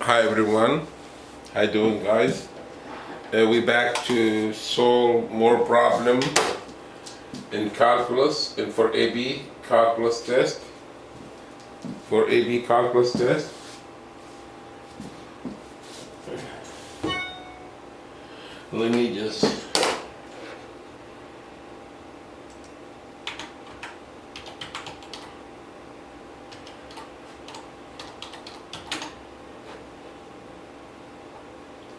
Hi everyone, how you doing guys? We back to solve more problem in calculus and for AB calculus test. For AB calculus test. Let me just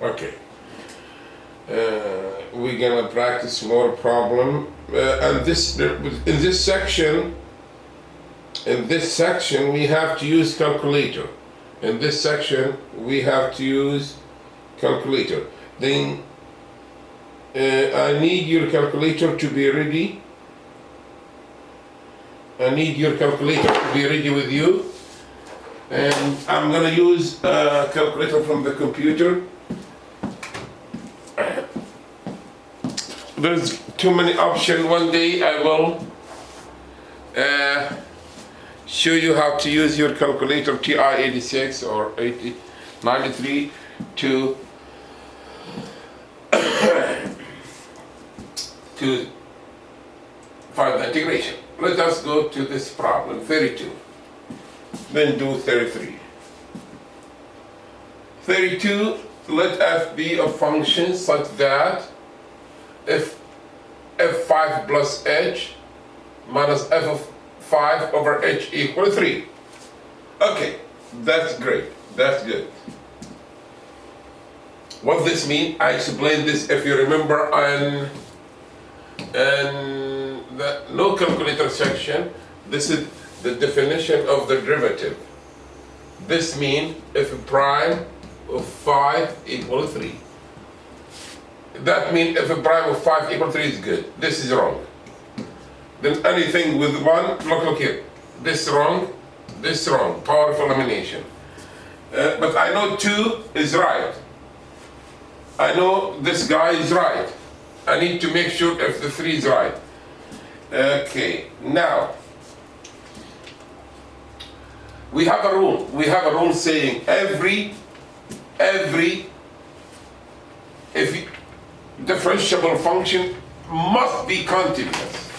okay. We're gonna practice more problem, and in this section we have to use calculator. In this section we have to use calculator. Then I need your calculator to be ready. I need your calculator to be ready with you, and I'm gonna use a calculator from the computer. There's too many options. One day I will show you how to use your calculator TI-86 or 8093 to to find the integration. Let us go to this problem, 32. Then do 33. 32, let f be a function such that if f5 plus h minus f of 5 over h equal 3. Okay, that's great, that's good. What this means, I explained this if you remember in the no calculator section. This is the definition of the derivative. This means if prime of 5 equal 3. That means if a prime of 5 equal 3 is good. This is wrong. Then anything with 1, look here. This wrong, powerful elimination. But I know 2 is right. I know this guy is right. I need to make sure if the 3 is right. Okay, now we have a rule. We have a rule saying every differentiable function must be continuous.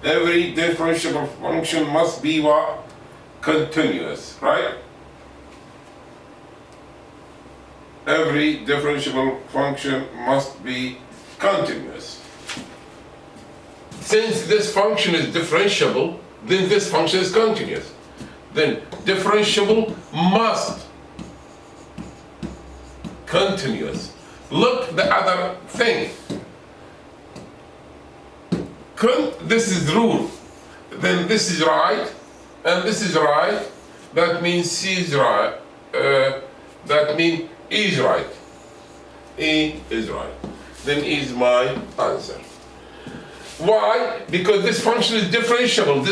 Every differentiable function must be what? Continuous, right? Every differentiable function must be continuous. Since this function is differentiable, then this function is continuous. Then differentiable must continuous. Look the other thing. This is rule. Then this is right, and this is right. That means C is right. That means E is right. E is right. Then E is my answer. Why? Because this function is differentiable,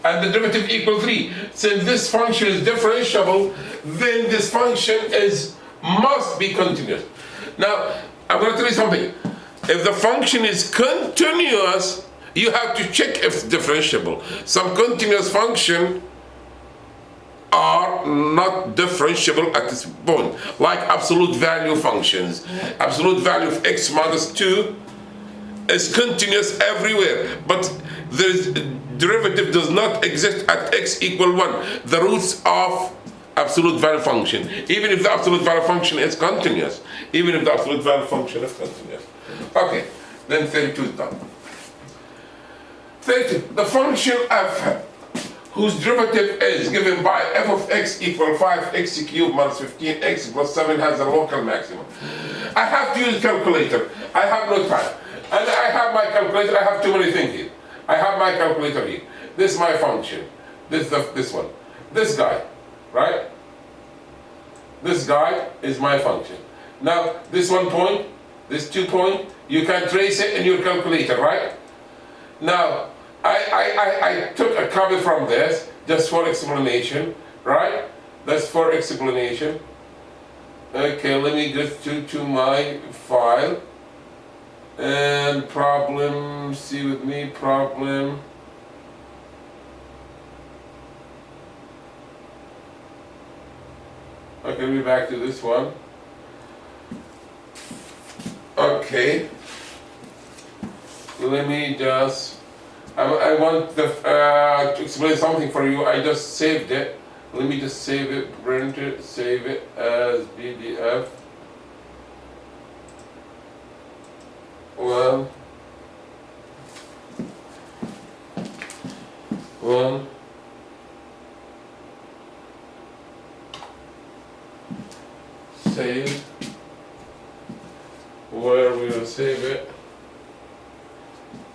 and the derivative equals 3. Since this function is differentiable, then this function must be continuous. Now, I'm going to tell you something. If the function is continuous, you have to check if it's differentiable. Some continuous functions are not differentiable at this point, like absolute value functions. Absolute value of x minus 2 is continuous everywhere, but the derivative does not exist at x equal 1, the roots of absolute value function, even if the absolute value function is continuous. Okay, then 32 is done. 32, the function f whose derivative is given by f of x equal 5x cubed minus 15x plus 7 has a local maximum. I have to use calculator. I have no time. And I have my calculator. I have too many things here. I have my calculator here. This is my function. This one. This guy, right? This guy is my function. Now, this 1 point, this 2 point, you can trace it in your calculator, right? Now, I took a copy from this just for explanation, right? That's for explanation. Okay, let me get to my file. And problem, see with me, problem Okay, we're back to this one. Okay. Let me just, I want to explain something for you. I just saved it. Let me just save it, print it, save it as PDF. One. Save. Where we will save it.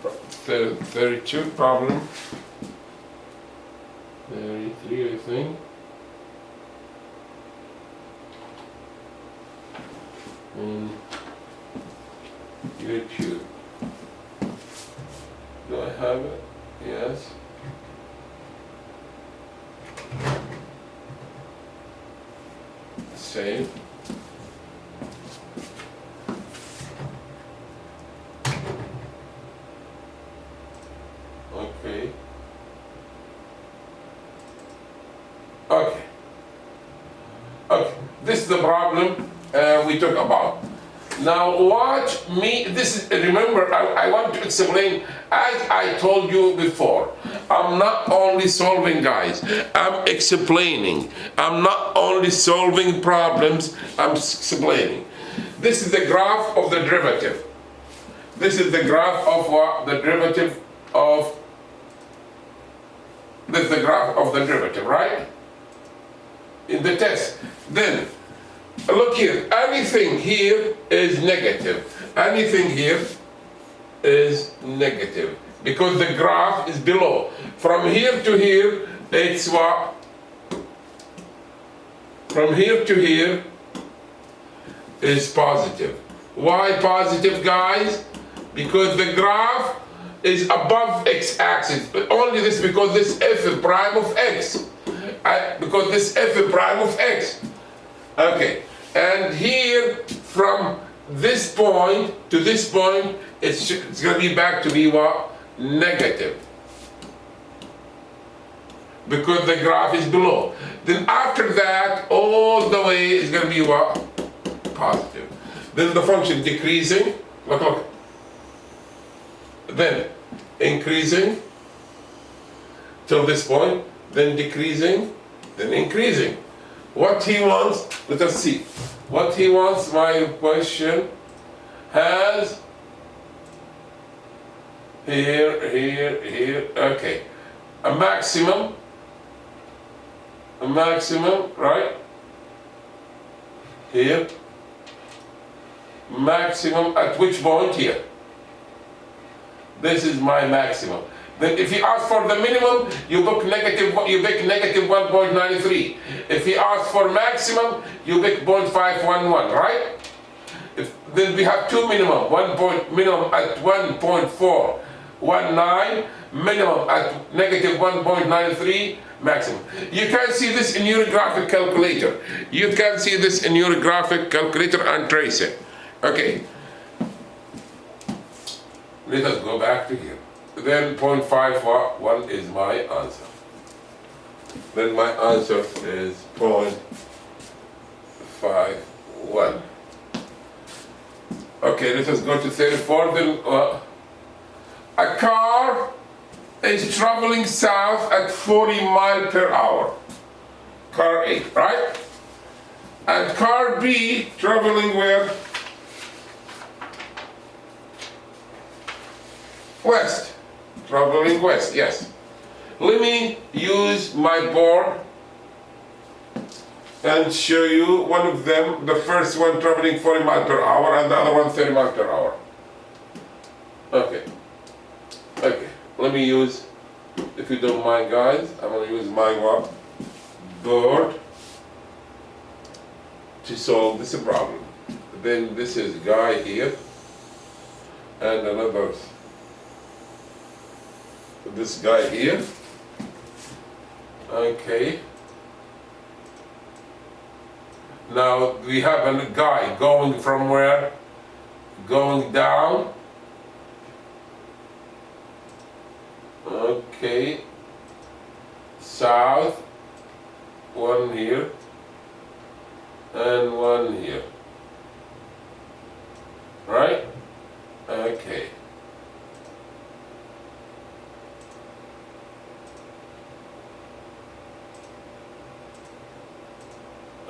32 problem. 33, I think. And YouTube. Do I have it? Yes. Save. Okay. Okay. Okay. This is the problem we talk about. Now watch me. This is, remember, I want to explain, as I told you before, I'm not only solving, guys, I'm explaining. I'm not only solving problems, I'm explaining. This is the graph of the derivative. This is the graph of what? The derivative of, this is the graph of the derivative, right? In the test. Then, look here, anything here is negative. Anything here is negative because the graph is below. From here to here, it's what? From here to here is positive. Why positive, guys? Because the graph is above x-axis. Only this because this f prime of x. Because this f prime of x. Okay. And here, from this point to this point, it's going to be back to be what? Negative. Because the graph is below. Then after that, all the way is going to be what? Positive. Then the function decreasing. Look, look. Then increasing till this point. Then decreasing. Then increasing. What he wants, let us see. What he wants, my question, has here, okay. A maximum, right? Here. Maximum at which point? Here. This is my maximum. Then if he asks for the minimum, you pick negative 1.93. If he asks for maximum, you pick 0.511, right? Then we have two minimum, minimum at 1.419, minimum at negative 1.93, maximum. You can see this in your graphic calculator. You can see this in your graphic calculator and trace it. Okay. Let us go back to here. Then 0.511 is my answer. Then my answer is 0.51. Okay, let us go to 34. Then a car is traveling south at 40 miles per hour. Car A, right? And car B traveling where? West. Traveling west, yes. Let me use my board and show you one of them. The first one traveling 40 miles per hour and the other one 30 miles per hour. Okay. Okay. Let me use, if you don't mind, guys, I'm going to use my board to solve this problem. Then this is guy here and another. This guy here. Okay. Now we have a guy going from where? Going down. Okay. South. One here. and one here. Right? Okay.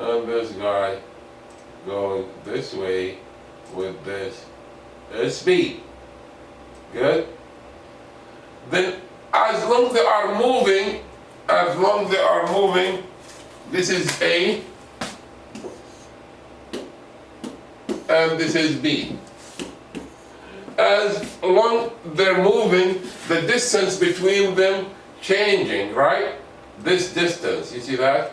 And this guy going this way with this speed. Good? Then as long they are moving, this is A and this is B. As long they're moving, the distance between them changing, right? This distance, you see that?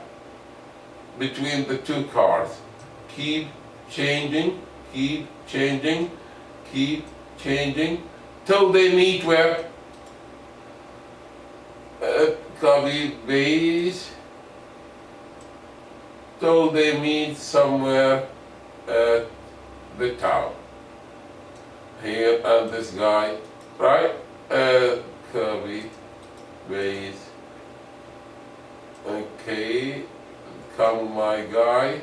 Between the two cars. Keep changing, keep changing, keep changing, till they meet where? Copy base. Till they meet somewhere at the town. Here and this guy, right? Copy base. Okay, come my guy.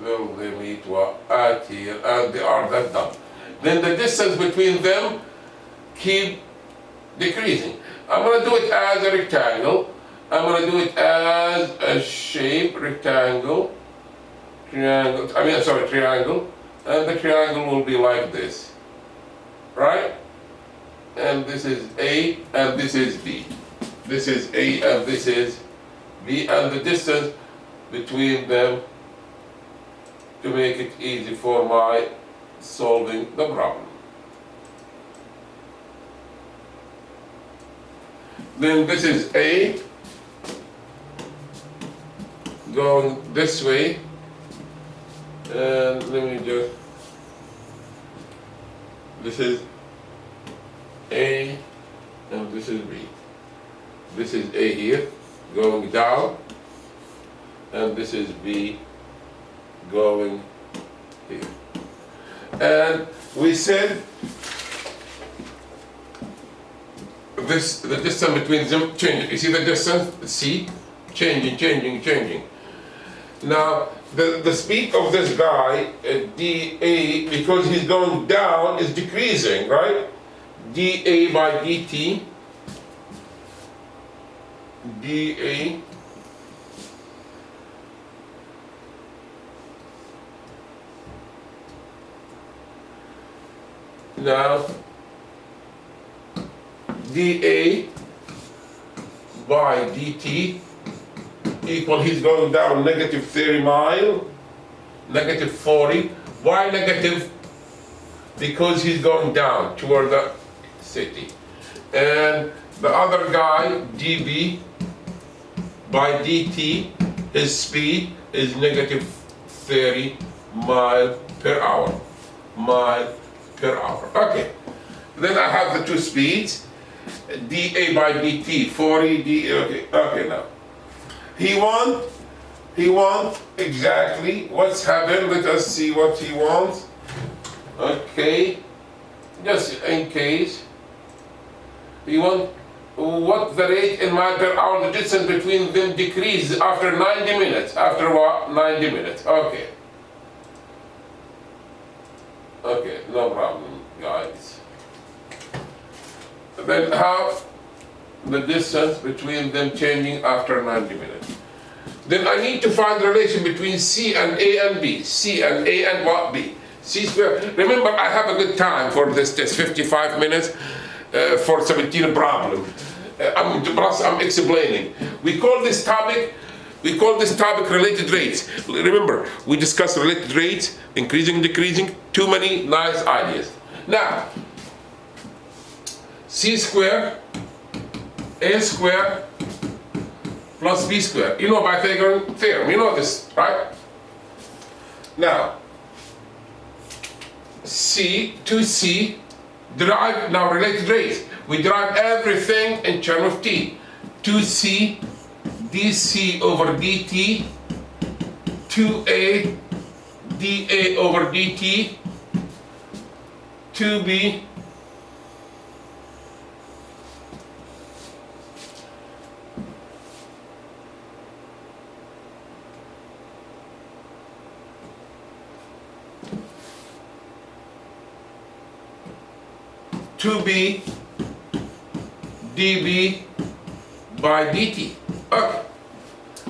Will they meet what at here, and they are that done. Then the distance between them keep decreasing. I'm going to do it as a rectangle. I'm going to do it as a shape, rectangle, triangle, triangle, and the triangle will be like this, right? And this is A, and this is B. This is A, and this is B, and the distance between them, to make it easy for my solving the problem. Then this is A going this way, and let me just, this is A and this is B. This is A here going down, and this is B going here. And we said this, the distance between them changing. You see the distance? C, changing. Now the speed of this guy, dA, because he's going down, is decreasing, right? dA by dt, dA now dA by dt equal, he's going down negative 30 mile, negative 40. Why negative? Because he's going down toward the city. And the other guy, dB by dt, his speed is negative 30 mile per hour. Okay. Then I have the two speeds, dA by dt, 40 dA. Okay, now. He wants exactly what's happened. Let us see what he wants. Okay, just in case. He wants what the rate in mile per hour, the distance between them decreases after 90 minutes. After what? 90 minutes. Okay. Okay, no problem, guys. Then how the distance between them changing after 90 minutes. Then I need to find the relation between C and A and B. C and A and what? B. C squared. Remember, I have a good time for this test, 55 minutes for 17 problem. I'm explaining. We call this topic related rates. Remember, we discussed related rates, increasing, decreasing, too many nice ideas. Now, C squared, A squared, plus B squared. You know Pythagorean theorem, you know this, right? Now, C, derive, now related rates. We derive everything in terms of T. 2C, dC over dt, 2A, dA over dt, 2B, 2b dB by dt. Okay.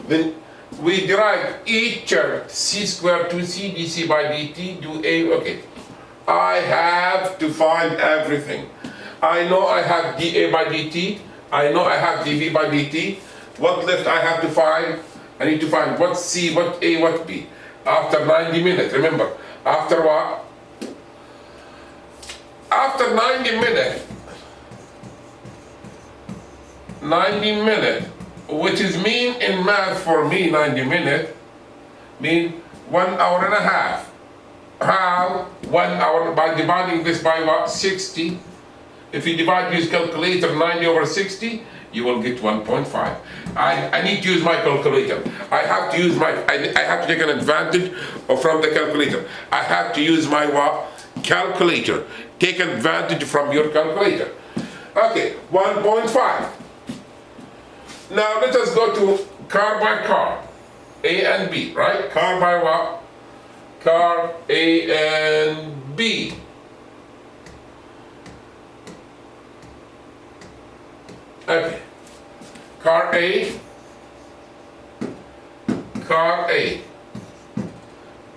Then we derive each term, c squared 2c dc by dt, do a, okay. I have to find everything. I know I have dA by dt. I know I have dV by dt. What left I have to find? I need to find what C, what A, what B. After 90 minutes, remember, after what? After 90 minutes, which is mean in math for me, 90 minutes, mean 1 hour and a half. How? 1 hour, by dividing this by what? 60. If you divide use calculator 90 over 60, you will get 1.5. I need to use my calculator. I have to use I have to take an advantage from the calculator. I have to use my what? Calculator. Take advantage from your calculator. Okay, 1.5. Now let us go to car by car. A and B, right? Car by what? Car A and B. Okay. Car A.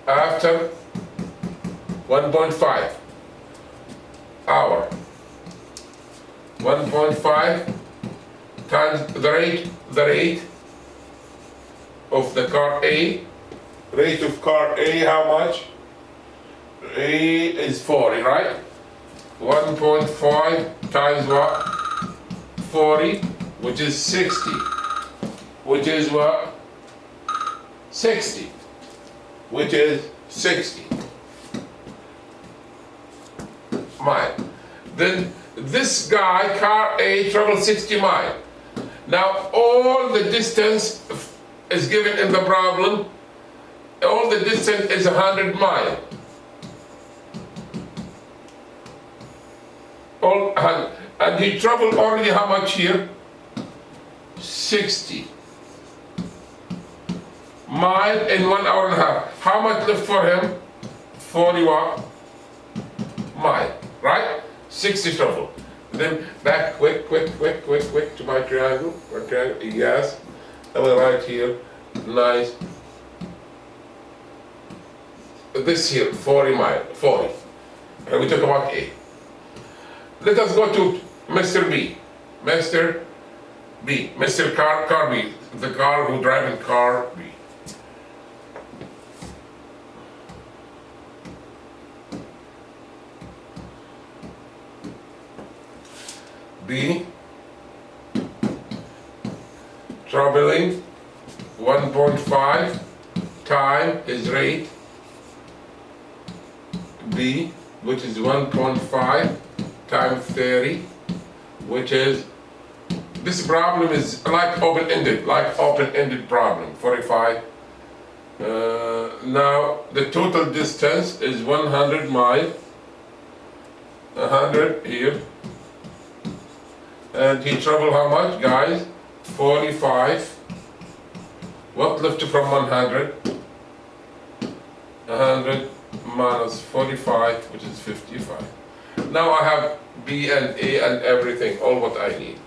After 1.5 hour. 1.5 times the rate of the car A. Rate of car A, how much? A is 40, right? 1.5 times what? 40, which is 60, which is what? 60, which is 60 mile. Then this guy, car A, traveled 60 miles. Now all the distance is given in the problem. All the distance is 100 miles. And he traveled already how much here? 60 miles in 1 hour and a half. How much left for him? 40 what? Mile, right? 60 travel. Then back quick to my triangle. Yes. And we write here, nice. This here, 40 mile, 40. And we talk about A. Let us go to Mr. B. Mr. Car B. The car who driving car B. B. Traveling 1.5 time his rate. B, which is 1.5 times 30, which is, this problem is like open-ended problem, 45. Now the total distance is 100 miles, 100 here, and he traveled how much, guys? 45. What left from 100? 100 minus 45, which is 55. Now I have B and A and everything, all what I need.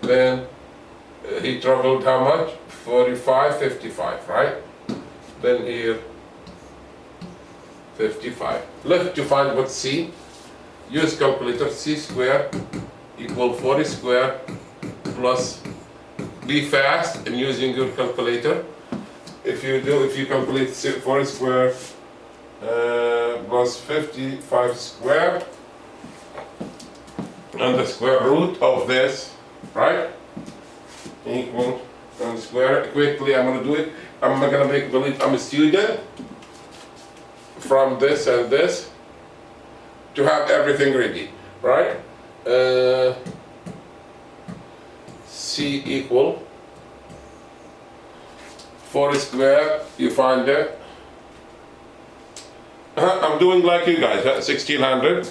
Then he traveled how much? 45, 55, right? Then here, 55. Left to find what C. Use calculator. C squared equal 40 squared plus, be fast in using your calculator. If you calculate 40 squared plus 55 squared, and the square root of this, right? Equal, and square, quickly I'm gonna do it. I'm not gonna make believe I'm a student from this and this to have everything ready, right? C equal 40 squared, you find it. I'm doing like you guys, 1600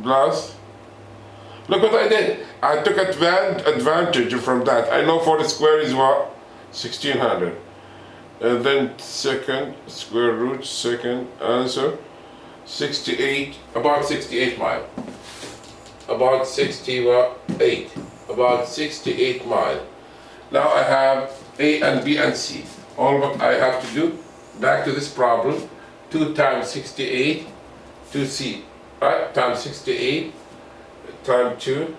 plus. Look what I did. I took advantage from that. I know 40 square is what? 1600. And then second square root, second answer, 68, about 68 miles. about 68, about 68 miles. Now I have A and B and C. All what I have to do, back to this problem, 2 times 68, 2C, right? Times 68, times 2,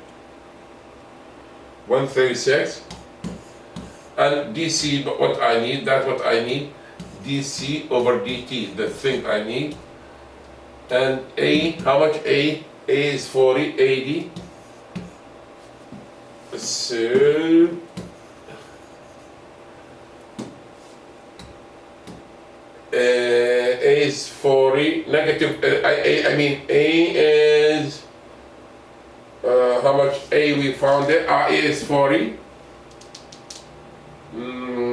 136. And DC, but what I need, that's what I need, DC over DT, the thing I need. And A, how much A? A is 40, 80. So, A is 40, negative, I mean A is, how much A we found it? A is 40.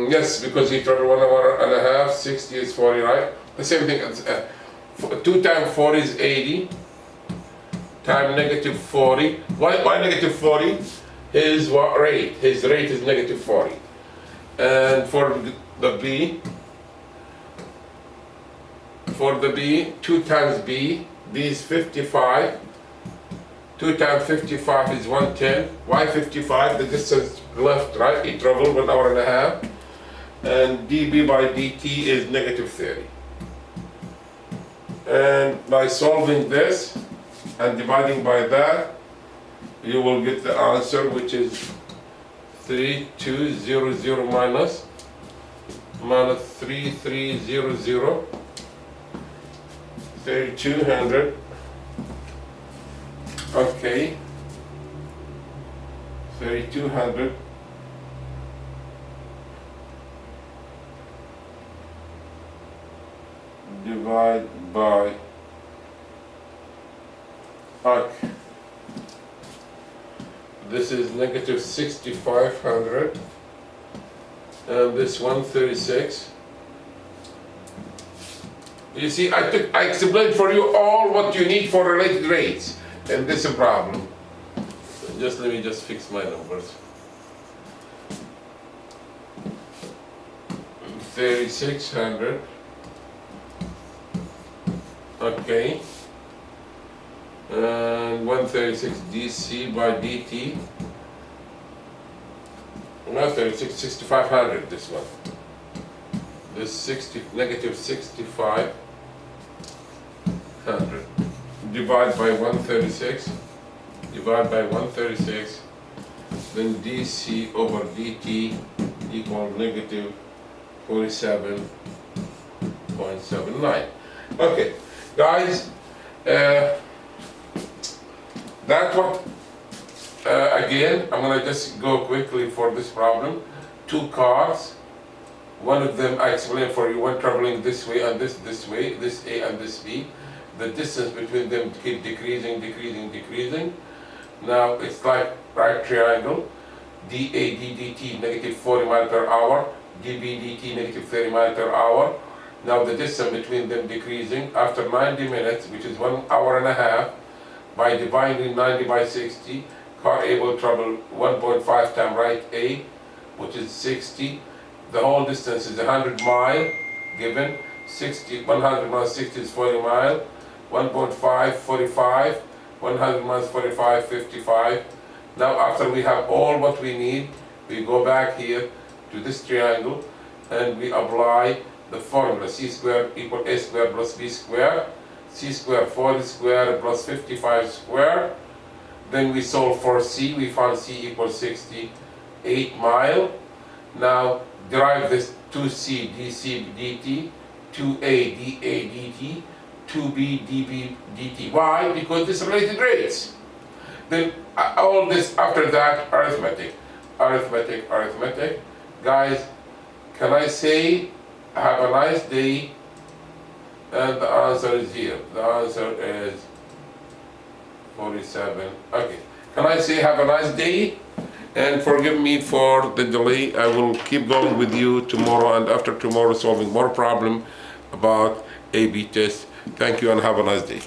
Yes, because you travel 1 hour and a half, 60 is 40, right? The same thing, 2 times 40 is 80, times negative 40. Why negative 40? His what rate? His rate is negative 40. And for the B, 2 times B is 55. 2 times 55 is 110. Why 55? The distance left, right? He traveled 1 hour and a half. And dB by dt is negative 30. And by solving this and dividing by that, you will get the answer, which is 3200 minus 3300, 3200. Okay, 3200 divide by, okay, this is negative 6500 and this 136. You see, I explained for you all what you need for related rates in this problem. Just let me just fix my numbers. 3600. Okay. And 136 dC by dt. Not 36, 6500, this one. This negative 6500. Divide by 136. Divide by 136. Then dC over dt equal negative 47.79. Okay, guys, that's what, again, I'm gonna just go quickly for this problem. 2 cars, one of them I explained for you, one traveling this way and this way, this A and this B. The distance between them keep decreasing. Now it's like right triangle, dA ddt negative 40 miles per hour, dB dt negative 30 miles per hour. Now the distance between them decreasing. After 90 minutes, which is 1 hour and a half, by dividing 90 by 60, car able to travel 1.5 times right A, which is 60. The whole distance is 100 miles given. 100 minus 60 is 40 miles. 1.5, 45. 100 minus 45, 55. Now after we have all what we need, we go back here to this triangle and we apply the formula. C squared equal A squared plus B squared. C squared 40 squared plus 55 squared. Then we solve for C. We found C equals 68 miles. Now derive this 2C dC dt, 2A dA dt, 2B dB dt. Why? Because this related rates. Then all this after that arithmetic. Guys, can I say have a nice day? And the answer is here. The answer is 47. Okay. Can I say have a nice day? And forgive me for the delay. I will keep going with you tomorrow and after tomorrow, solving more problem about A/B test. Thank you and have a nice day.